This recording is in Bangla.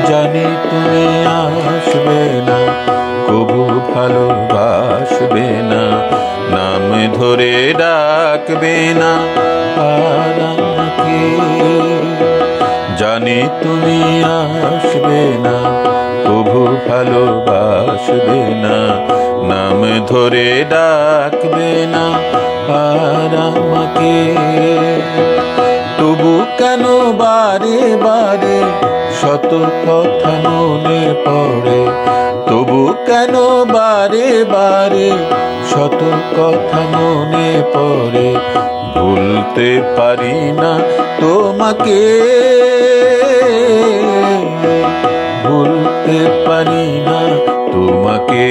জানি তুমি আসবে না, কবু ভালোবাসবে না, নাম ধরে ডাকবে না আর আমাকে। জানি তুমি আসবে না, কবু ভালোবাসবে না, নাম ধরে ডাকবে না আর আমাকে। তবু কেন বারে বারে শত কথা মনে পড়ে, তবু কেন বারে বারে শত কথা মনে পড়ে, ভুলতে পারি না তোমাকে, ভুলতে পারি না তোমাকে।